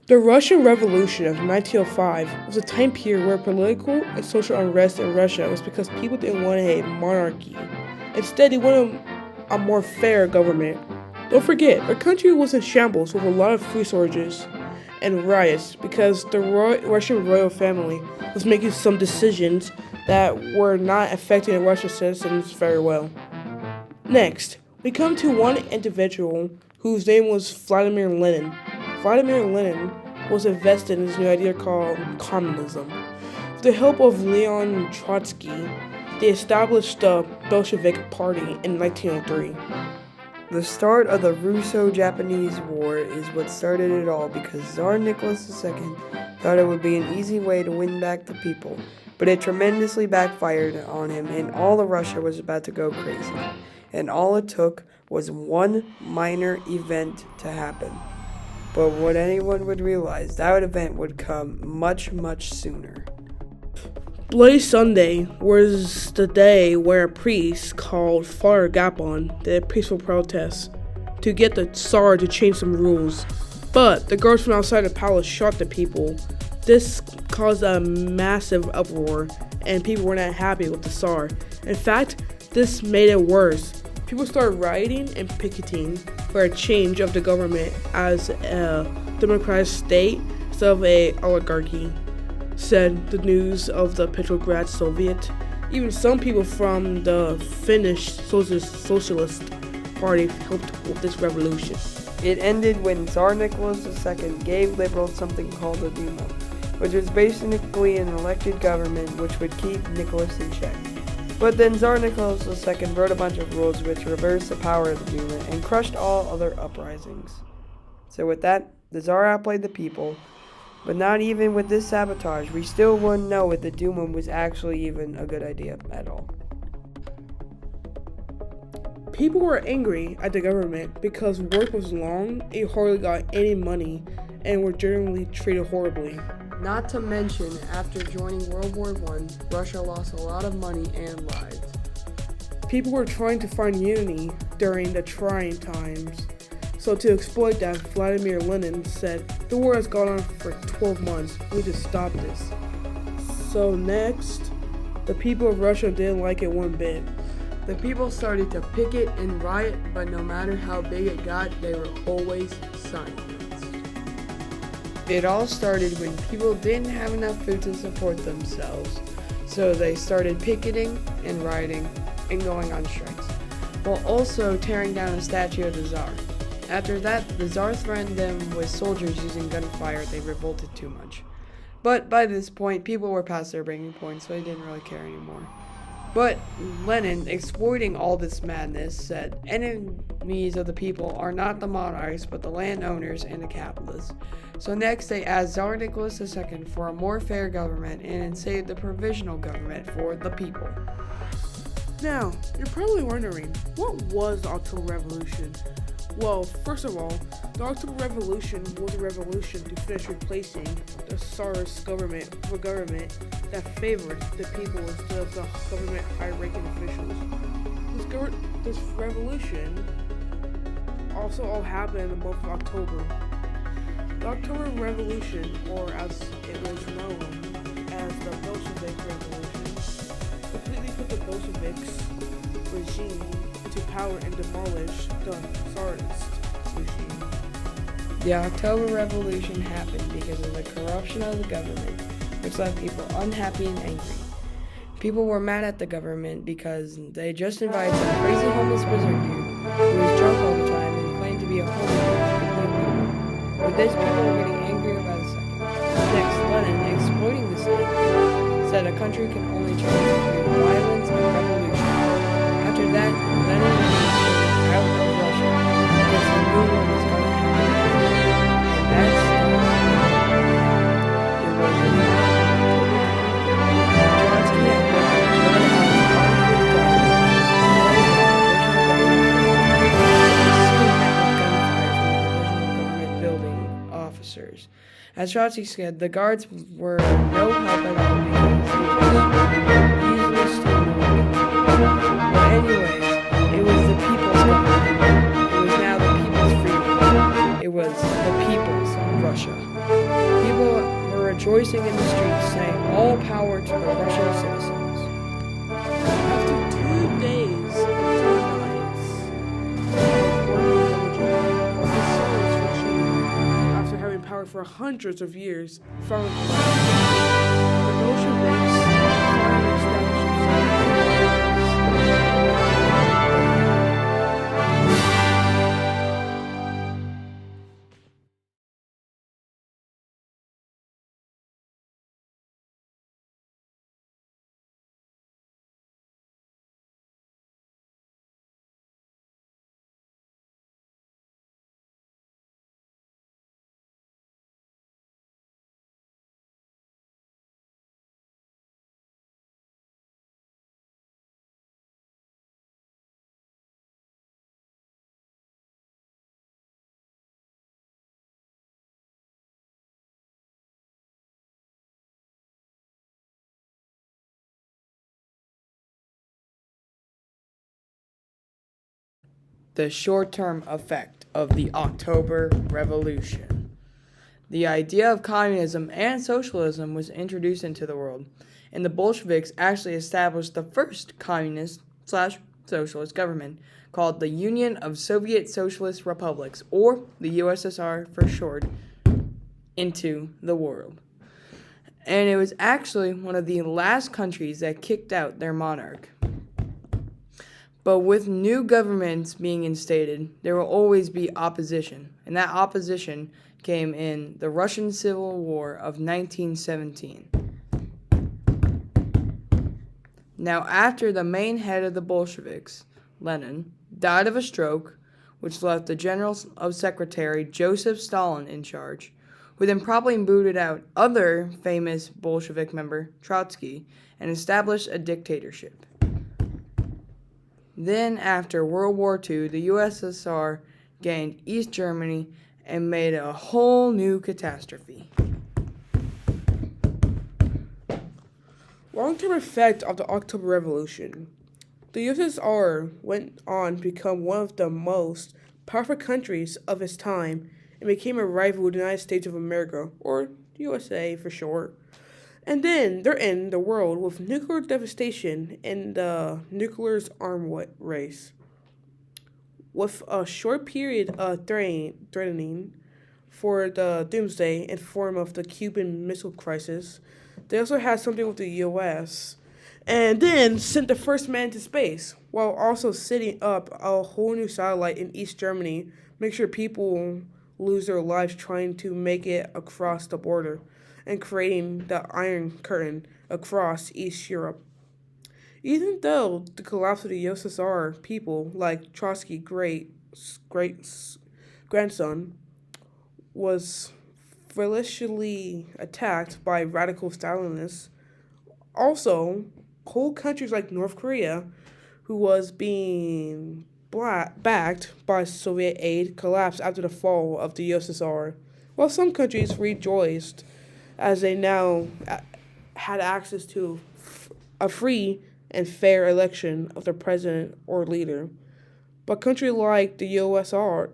The Russian Revolution of 1905 was a time period where political and social unrest in Russia was because people didn't want a monarchy. Instead, they wanted a more fair government. Don't forget, the country was in shambles with a lot of food shortages and riots because the Russian royal family was making some decisions that were not affecting Russian citizens very well. Next, we come to one individual whose name was Vladimir Lenin. Vladimir Lenin was invested in this new idea called communism. With the help of Leon Trotsky, they established the Bolshevik Party in 1903. The start of the Russo-Japanese War is what started it all because Tsar Nicholas II thought it would be an easy way to win back the people, but it tremendously backfired on him and all of Russia was about to go crazy. And all it took was one minor event to happen. But what anyone would realize, that event would come much, much sooner. Bloody Sunday was the day where a priest called Father Gapon did a peaceful protest to get the Tsar to change some rules. But the guards from outside the palace shot the people. This caused a massive uproar, and people were not happy with the Tsar. In fact, this made it worse. People started rioting and picketing for a change of the government as a democratic state instead of a oligarchy, said the news of the Petrograd Soviet. Even some people from the Finnish Socialist Party helped with this revolution. It ended when Tsar Nicholas II gave liberals something called a Duma, which was basically an elected government which would keep Nicholas in check. But then Tsar Nicholas II wrote a bunch of rules which reversed the power of the Duma and crushed all other uprisings. So with that, the Tsar outplayed the people, but not even with this sabotage, we still wouldn't know if the Duma was actually even a good idea at all. People were angry at the government because work was long, it hardly got any money, and were generally treated horribly. Not to mention, after joining World War I, Russia lost a lot of money and lives. People were trying to find unity during the trying times. So to exploit that, Vladimir Lenin said, the war has gone on for 12 months, we need to stop this. So next, the people of Russia didn't like it one bit. The people started to picket and riot, but no matter how big it got, they were always silent. It all started when people didn't have enough food to support themselves, so they started picketing and rioting and going on strikes, while also tearing down a statue of the Tsar. After that, the Tsar threatened them with soldiers using gunfire if they revolted too much. But by this point, people were past their breaking point, so they didn't really care anymore. But Lenin, exploiting all this madness, said, enemies of the people are not the monarchs, but the landowners and the capitalists. So next they asked Tsar Nicholas II for a more fair government and saved the provisional government for the people. Now, you're probably wondering, what was the October Revolution? Well, first of all, the October Revolution was a revolution to finish replacing the Tsar's government with a government that favored the people instead of the government high-ranking officials. This revolution also all happened in the month of October. The October Revolution, or as it was known as the Bolshevik Revolution, completely put the Bolsheviks regime into power and demolished the Tsarist regime. The October Revolution happened because of the corruption of the government, which left people unhappy and angry. People were mad at the government because they just invited some crazy homeless wizard dude who was drunk all the time and claimed to be a holy man. With this, people were getting angrier by the second. Next, Lenin, exploiting this anger, said a country can only change through violence and revolution. After that, Lenin was out of Russia because he knew what was going to happen. And that's it was Trotsky had learned how to fight the government building officers. As Trotsky said, the guards were no help at all because they were easily steamrolled. But anyways, it was the people's government. It was now the people's freedom. It was the people's Russia. cursing in the streets, saying all power to the Russian citizens. After 2 days and 2 nights of working diligently, the Tsar's regime, after having power for hundreds of years, finally collapsed. The Bolsheviks finally established The short-term effect of the October Revolution. The idea of communism and socialism was introduced into the world, and the Bolsheviks actually established the first communist/socialist government called the Union of Soviet Socialist Republics, or the USSR for short, into the world. And it was actually one of the last countries that kicked out their monarch. But with new governments being instated, there will always be opposition, and that opposition came in the Russian Civil War of 1917. Now, after the main head of the Bolsheviks, Lenin, died of a stroke, which left the General Secretary Joseph Stalin in charge, who then probably booted out other famous Bolshevik member, Trotsky, and established a dictatorship. Then, after World War II, the USSR gained East Germany and made a whole new catastrophe. long-term effect of the October Revolution. The USSR went on to become one of the most powerful countries of its time and became a rival of the United States of America, or USA for short. And then they're in the world with nuclear devastation and the nuclear arms race. With a short period of threatening for the doomsday in form of the Cuban Missile Crisis, they also had something with the U.S. And then sent the first man to space, while also setting up a whole new satellite in East Germany, make sure people lose their lives trying to make it across the border, and creating the Iron Curtain across East Europe. Even though the collapse of the USSR, people like Trotsky's great grandson was viciously attacked by radical Stalinists, also whole countries like North Korea, who was being backed by Soviet aid, collapsed after the fall of the USSR, while some countries rejoiced as they now had access to a free and fair election of their president or leader. But countries like the USSR,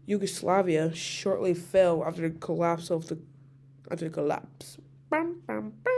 Yugoslavia shortly fell after the collapse. Bam, bam, bam.